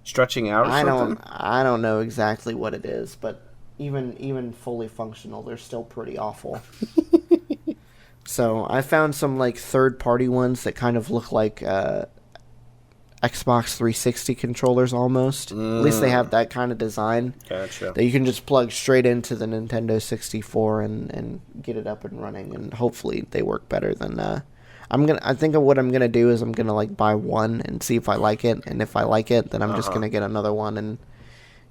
B: stretching out or something?
A: I don't know exactly what it is, but even fully functional, they're still pretty awful. So I found some like third-party ones that kind of look like Xbox 360 controllers almost. At least they have that kind of design.
B: Gotcha.
A: That you can just plug straight into the Nintendo 64 and get it up and running, and hopefully they work better than I think what I'm gonna do is I'm gonna like buy one and see if I like it, and if I like it, then I'm just gonna get another one and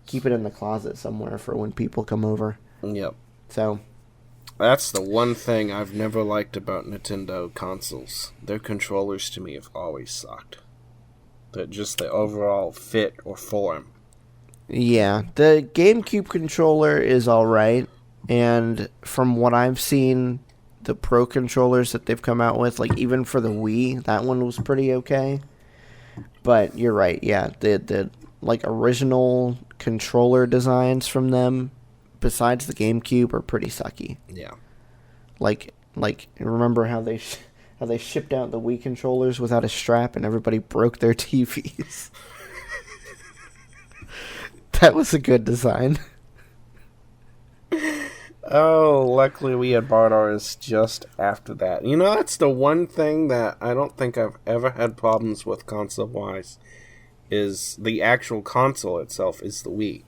A: keep it in the closet somewhere for when people come over.
B: Yep.
A: So
B: that's the one thing I've never liked about Nintendo consoles. Their controllers to me have always sucked. Just the overall fit or form.
A: Yeah, the GameCube controller is alright, and from what I've seen, the Pro controllers that they've come out with, like even for the Wii, that one was pretty okay. But you're right, yeah, the like original controller designs from them, besides the GameCube, are pretty sucky.
B: Yeah.
A: Like remember how they shipped out the Wii controllers without a strap and everybody broke their TVs? That was a good design.
B: Oh, luckily we had bought ours just after that. That's the one thing that I don't think I've ever had problems with console-wise, is the actual console itself is the Wii.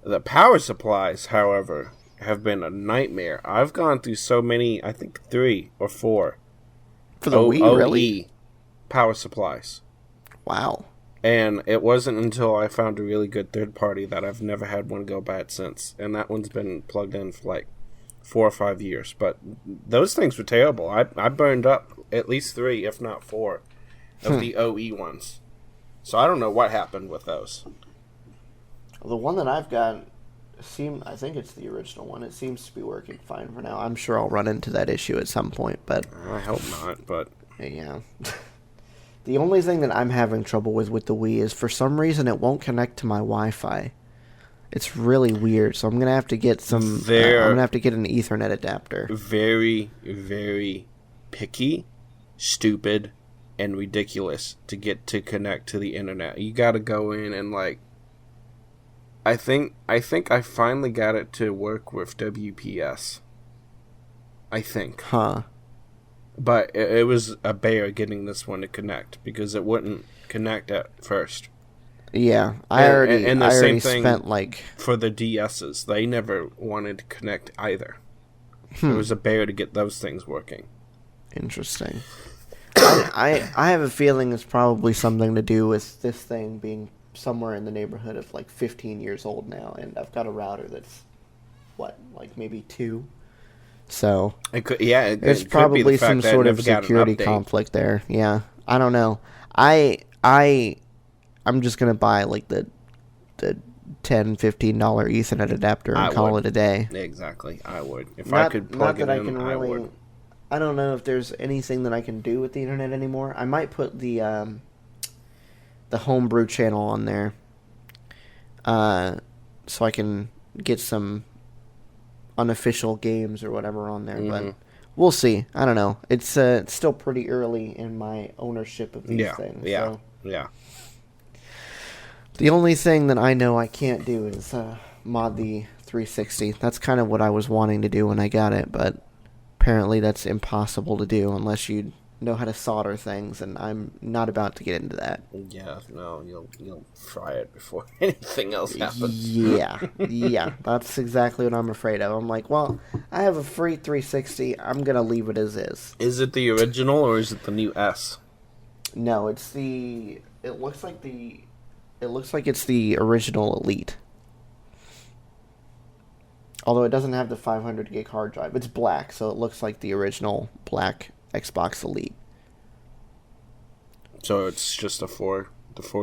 B: The power supplies, however, have been a nightmare. I've gone through so many, I think 3 or 4.
A: For the Wii, really?
B: power supplies.
A: Wow.
B: And it wasn't until I found a really good third party that I've never had one go bad since. And that one's been plugged in for like 4 or 5 years. But those things were terrible. I burned up at least 3, if not 4, of the OE ones. So I don't know what happened with those.
A: The one that I've got, I think it's the original one. It seems to be working fine for now. I'm sure I'll run into that issue at some point, but
B: I hope not, but
A: yeah. The only thing that I'm having trouble with the Wii is for some reason it won't connect to my Wi-Fi. It's really weird, so I'm gonna have to get I'm gonna have to get an Ethernet adapter.
B: Very, very picky, stupid, and ridiculous to get to connect to the internet. You gotta go in and like. I think I finally got it to work with WPS. I think.
A: Huh.
B: But it was a bear getting this one to connect because it wouldn't connect at first.
A: Yeah, I already
B: same thing
A: spent like
B: for the DSs. They never wanted to connect either. It was a bear to get those things working.
A: Interesting. I have a feeling it's probably something to do with this thing being somewhere in the neighborhood of like 15 years old now, and I've got a router that's like maybe 2. So there's probably some sort of security conflict there. Yeah, I don't know. I'm just gonna buy like the $10-15 Ethernet adapter and call it a day.
B: Exactly, I would. If I could plug it in, I would.
A: I don't know if there's anything that I can do with the internet anymore. I might put the homebrew channel on there, so I can get some unofficial games or whatever on there. But we'll see. I don't know. It's still pretty early in my ownership of these things.
B: Yeah.
A: The only thing that I know I can't do is mod the 360. That's kind of what I was wanting to do when I got it, but apparently that's impossible to do unless you know how to solder things, and I'm not about to get into that.
B: Yeah, no, you'll fry it before anything else happens.
A: Yeah, that's exactly what I'm afraid of. I'm like, well, I have a free 360. I'm gonna leave it as is.
B: Is it the original or is it the new S?
A: No, it's the. It looks like it's the original Elite. Although it doesn't have the 500 gig hard drive. It's black, so it looks like the original black Xbox Elite.
B: So it's just the 4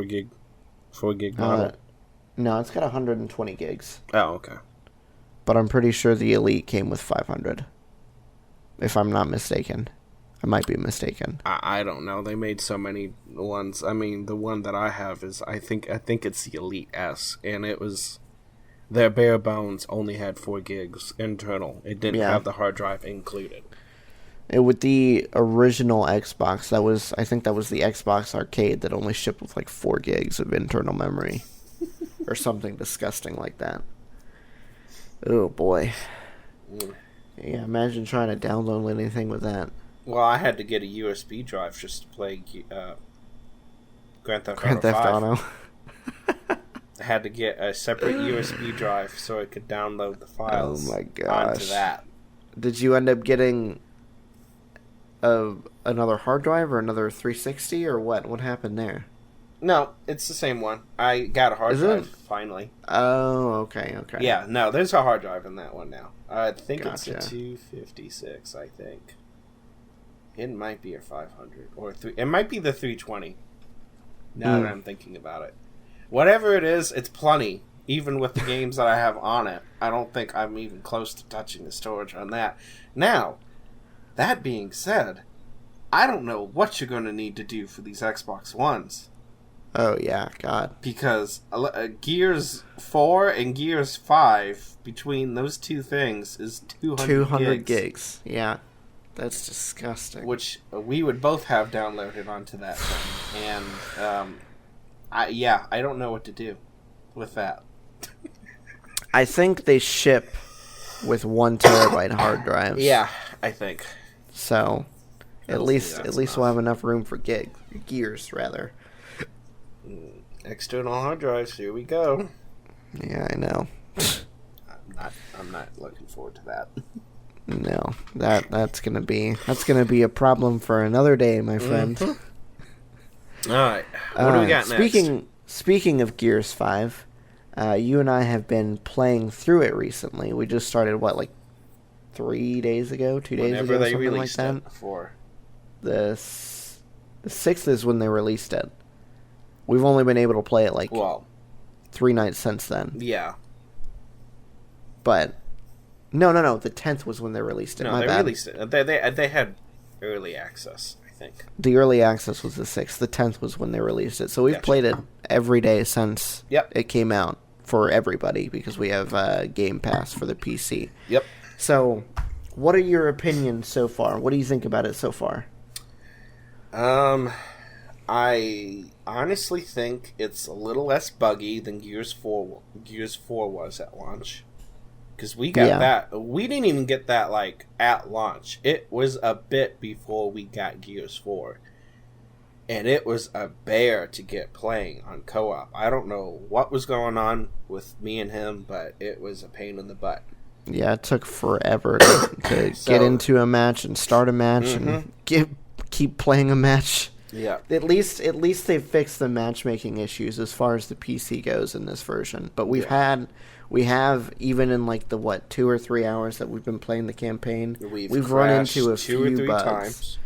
B: gig model?
A: No, it's got 120 gigs.
B: Oh, okay.
A: But I'm pretty sure the Elite came with 500. If I'm not mistaken. I might be mistaken.
B: I don't know. They made so many ones. I mean, the one that I have is I think it's the Elite S, and it was their bare bones only had 4 gigs internal. It didn't have the hard drive included.
A: With the original Xbox, I think that was the Xbox Arcade that only shipped with like 4 gigs of internal memory. Or something disgusting like that. Oh boy. Yeah, imagine trying to download anything with that.
B: Well, I had to get a USB drive just to play Grand Theft
A: Auto.
B: I had to get a separate USB drive so I could download the files onto that.
A: Did you end up getting another hard drive or another 360 or what? What happened there?
B: No, it's the same one. I got a hard drive finally.
A: Oh, okay.
B: Yeah, no, there's a hard drive in that one now. I think it's a 256, I think. It might be a 500 or it might be the 320. Now that I'm thinking about it. Whatever it is, it's plenty. Even with the games that I have on it, I don't think I'm even close to touching the storage on that. Now, that being said, I don't know what you're going to need to do for these Xbox Ones.
A: Oh, yeah, God.
B: Because Gears 4 and Gears 5, between those two things, is 200 gigs.
A: Yeah. That's disgusting.
B: Which we would both have downloaded onto that thing. And, I don't know what to do with that.
A: I think they ship with 1 terabyte hard drives.
B: Yeah, I think.
A: So, at least we'll have enough room for Gears, rather.
B: External hard drives, here we go.
A: Yeah, I know.
B: I'm not looking forward to that.
A: No, that's gonna be a problem for another day, my friend.
B: All right. What do we got next?
A: Speaking of Gears 5, you and I have been playing through it recently. We just started, 3 days ago? 2 days
B: Whenever
A: ago?
B: they
A: Something like
B: released
A: that?
B: it before.
A: The 6th is when they released it. We've only been able to play it, 3 nights since then.
B: Yeah.
A: But, no. The 10th was when they released it.
B: No,
A: My
B: they
A: bad.
B: released it. They had early access, I think.
A: The early access was the 6th. The 10th was when they released it. So we've played it every day since it came out for everybody because we have Game Pass for the PC.
B: Yep.
A: So, what are your opinions so far? What do you think about it so far?
B: I honestly think it's a little less buggy than Gears 4 was at launch. Because we got that. We didn't even get that, at launch. It was a bit before we got Gears 4. And it was a bear to get playing on co-op. I don't know what was going on with me and him, but it was a pain in the butt. Yeah,
A: it took forever to get into a match and start a match and keep playing a match.
B: Yeah.
A: At least they've fixed the matchmaking issues as far as the PC goes in this version. But we have even in the 2 or 3 hours that we've been playing the campaign, we've run into a few bugs. Times.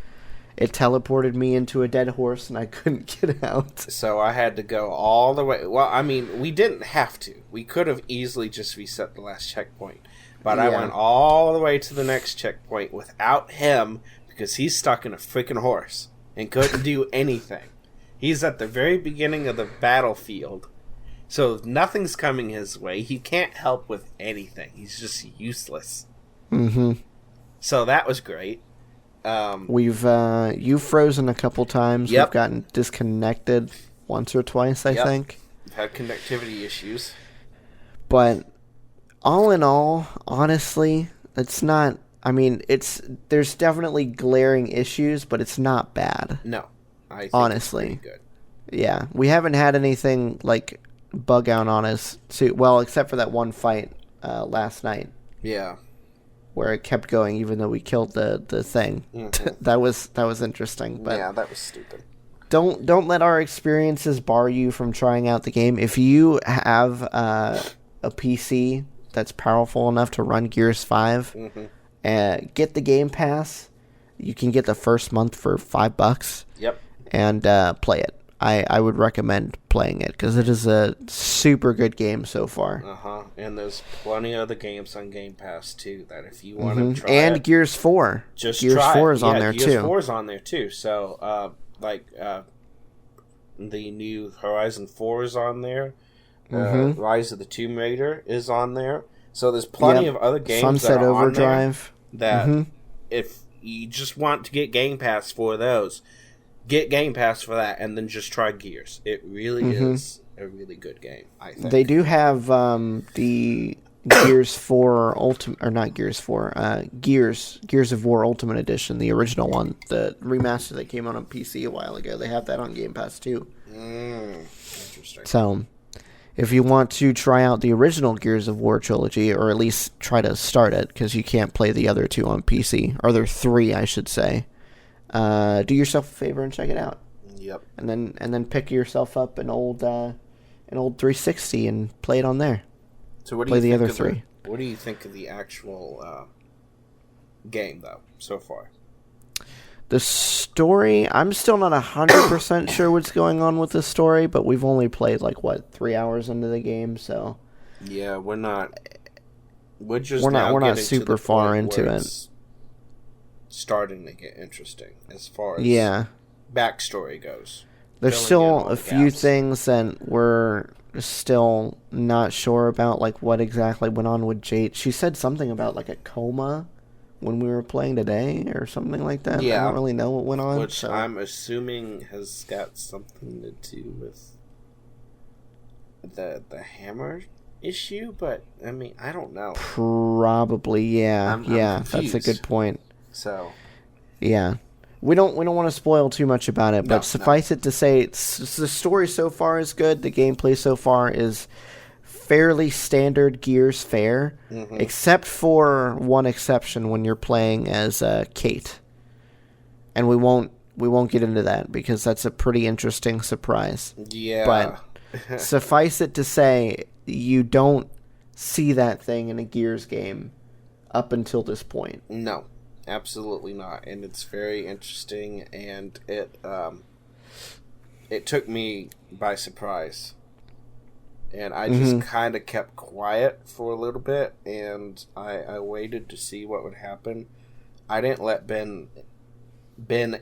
A: It teleported me into a dead horse and I couldn't get out.
B: So I had to go all the way. Well, I mean, we didn't have to. We could have easily just reset the last checkpoint. But I went all the way to the next checkpoint without him because he's stuck in a freaking horse and couldn't do anything. He's at the very beginning of the battlefield. So nothing's coming his way. He can't help with anything. He's just useless.
A: Mm-hmm.
B: So that was great.
A: You've frozen a couple times.
B: Yep.
A: We've gotten disconnected once or twice, I think.
B: We've had connectivity issues.
A: But all in all, honestly, it's not... I mean, there's definitely glaring issues, but it's not bad.
B: No. I think
A: honestly.
B: It's pretty good.
A: Yeah. We haven't had anything, bug out on us, except for that one fight last night.
B: Yeah.
A: Where it kept going even though we killed the thing. Mm-hmm. That was interesting. But
B: yeah, that was stupid.
A: Don't let our experiences bar you from trying out the game. If you have a PC that's powerful enough to run Gears 5, get the Game Pass. You can get the first month for $5.
B: Yep.
A: And play it. I would recommend playing it because it is a super good game so far.
B: And there's plenty of other games on Game Pass too that if you want to try
A: and Gears 4. Gears 4 is on there too.
B: Gears 4 is on there too. So the new Horizon 4 is on there. Rise of the Tomb Raider is on there. So there's plenty of other games
A: Sunset
B: that are
A: Overdrive.
B: On there that if you just want to get Game Pass for those, get Game Pass for that, and then just try Gears. It really is a really good game, I think.
A: They do have the Gears 4 Ultimate, or not Gears 4, Gears of War Ultimate Edition, the original one, the remaster that came out on PC a while ago. They have that on Game Pass too.
B: Interesting.
A: So, if you want to try out the original Gears of War trilogy, or at least try to start it, because you can't play the other two on PC, or there are three, I should say. Do yourself a favor and check it out.
B: Yep.
A: And then pick yourself up an old 360 and play it on there.
B: So what do
A: play
B: you
A: the
B: think
A: other
B: of
A: three?
B: What do you think of the actual game though so far?
A: The story, I'm still not 100% sure what's going on with the story, but we've only played 3 hours into the game, so
B: yeah, we're not
A: super far into it.
B: Starting to get interesting as far as backstory goes.
A: There's still a few things that we're still not sure about, what exactly went on with Jade. She said something about a coma when we were playing today or something like that.
B: Yeah.
A: I don't really know what went on.
B: Which I'm assuming has got something to do with the hammer issue, but I mean, I don't know.
A: Probably, yeah.
B: I'm
A: that's a good point.
B: So,
A: yeah. We don't want to spoil too much about it, but suffice it to say, the story so far is good. The gameplay so far is fairly standard Gears fare, except for one exception when you're playing as Kate. And we won't we won't get into that because that's a pretty interesting surprise.
B: Yeah.
A: But suffice it to say, you don't see that thing in a Gears game up until this point.
B: No, absolutely not. And it's very interesting, and it took me by surprise. And I just kind of kept quiet for a little bit, and I waited to see what would happen. I didn't let Ben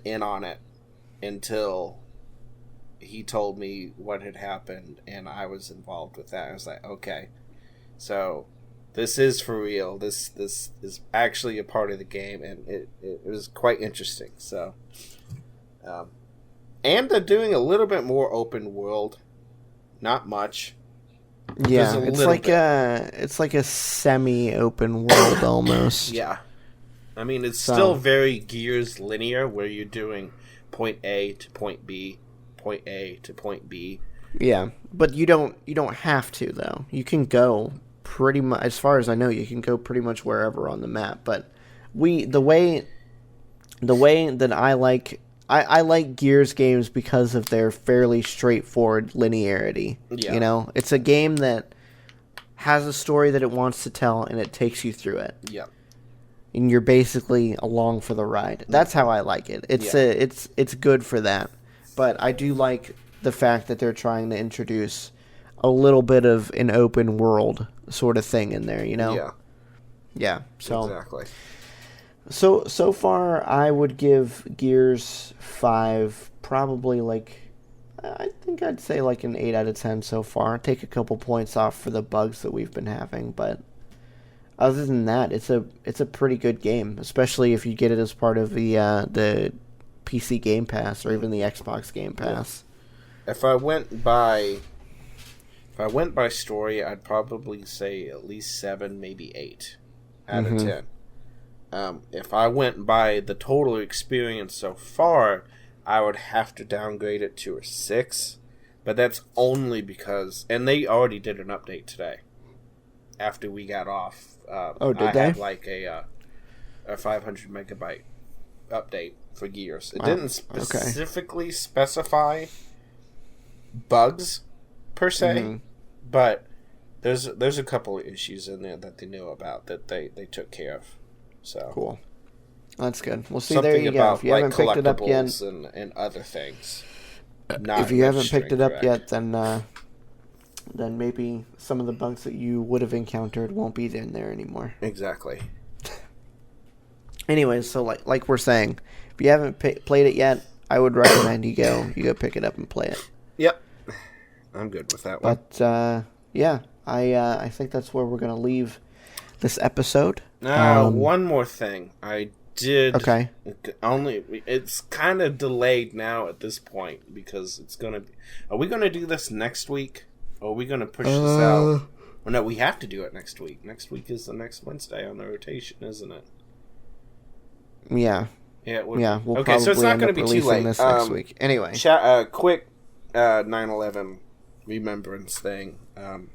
B: in on it until he told me what had happened, and I was involved with that. I was like, okay, so this is for real. This is actually a part of the game, and it was quite interesting. So, and they're doing a little bit more open world, not much.
A: Yeah, it's like a semi-open world almost.
B: Yeah. I mean, it's still very Gears linear, where you're doing point A to point B, point A to point B.
A: Yeah, but you don't have to though. You can go pretty much, as far as I know, you can go pretty much wherever on the map. But the way that I like Gears games because of their fairly straightforward linearity.
B: Yeah.
A: You know, it's a game that has a story that it wants to tell, and it takes you through it.
B: Yeah.
A: And you're basically along for the ride. That's how I like it. It's good for that. But I do like the fact that they're trying to introduce a little bit of an open world sort of thing in there, you know?
B: Yeah.
A: Yeah. So
B: exactly.
A: So far, I would give Gears 5 probably I think I'd say like an 8 out of 10 so far. Take a couple points off for the bugs that we've been having, but other than that, it's a pretty good game, especially if you get it as part of the PC Game Pass or even the Xbox Game Pass.
B: If I went by story, I'd probably say at least 7, maybe 8 out of 10. If I went by the total experience so far, I would have to downgrade it to a 6. But that's only because... And they already did an update today. After we got off.
A: Did they?
B: I had like a 500 megabyte update for Gears. It didn't specifically specify bugs, per se. But there's a couple of issues in there that they knew about that they took care of. So
A: cool. That's good. Well, see,
B: something
A: there you
B: about,
A: go. If you haven't picked it up yet,
B: and other things.
A: If you haven't picked it up yet, then maybe some of the bugs that you would have encountered won't be in there anymore.
B: Exactly.
A: Anyways, so like we're saying, if you haven't played it yet, I would recommend you go pick it up and play it.
B: Yep, I'm good with that one.
A: But yeah, I think that's where we're gonna leave this episode.
B: One more thing. I did.
A: Okay.
B: It's kind of delayed now at this point because it's gonna be. Are we gonna do this next week? Or are we gonna push this out? Well, no, we have to do it next week. Next week is the next Wednesday on the rotation, isn't it?
A: Yeah.
B: Yeah.
A: We'll
B: okay, so it's not going to be too late.
A: This next week. Anyway.
B: Quick 9/11 remembrance thing.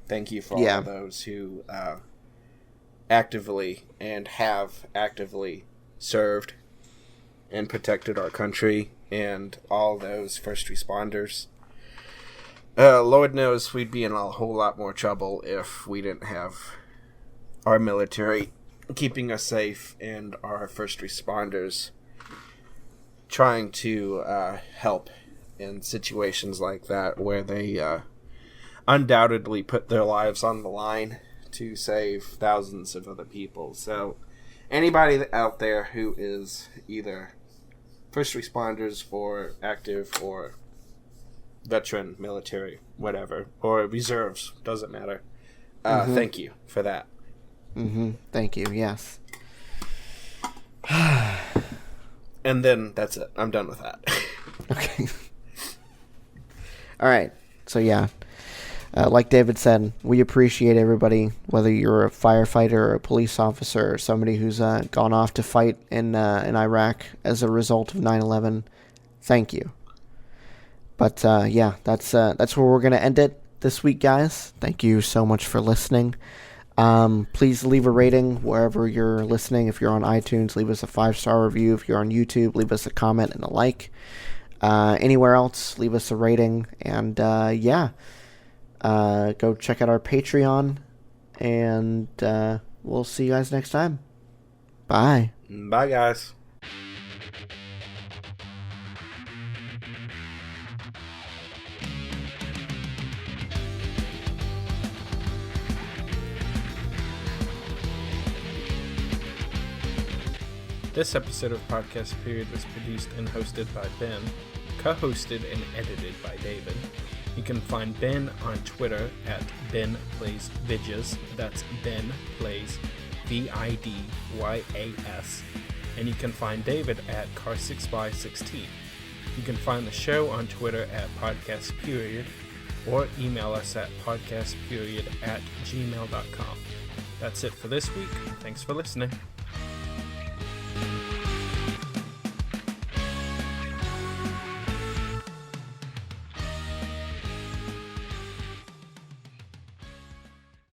B: Thank you for all those who actively and have actively served and protected our country, and all those first responders. Lord knows we'd be in a whole lot more trouble if we didn't have our military keeping us safe and our first responders trying to help in situations like that where they undoubtedly put their lives on the line to save thousands of other people. So anybody out there who is either first responders or active or veteran, military, whatever, or reserves, doesn't matter. Thank you for that.
A: Thank you, yes.
B: And then that's it. I'm done with that.
A: Okay. All right. So, yeah. Like David said, we appreciate everybody, whether you're a firefighter or a police officer or somebody who's gone off to fight in Iraq as a result of 9/11. Thank you. But, yeah, that's where we're going to end it this week, guys. Thank you so much for listening. Please leave a rating wherever you're listening. If you're on iTunes, leave us a 5-star review. If you're on YouTube, leave us a comment and a like. Anywhere else, leave us a rating. And go check out our Patreon. And we'll see you guys next time. Bye.
B: Bye, guys. This episode of Podcast Period was produced and hosted by Ben, co-hosted and edited by David. You can find Ben on Twitter at BenPlaysVidjas. That's Ben Plays VIDYAS. And you can find David at Car6by16. You can find the show on Twitter at Podcast Period or email us at podcastperiod@gmail.com. That's it for this week. Thanks for listening.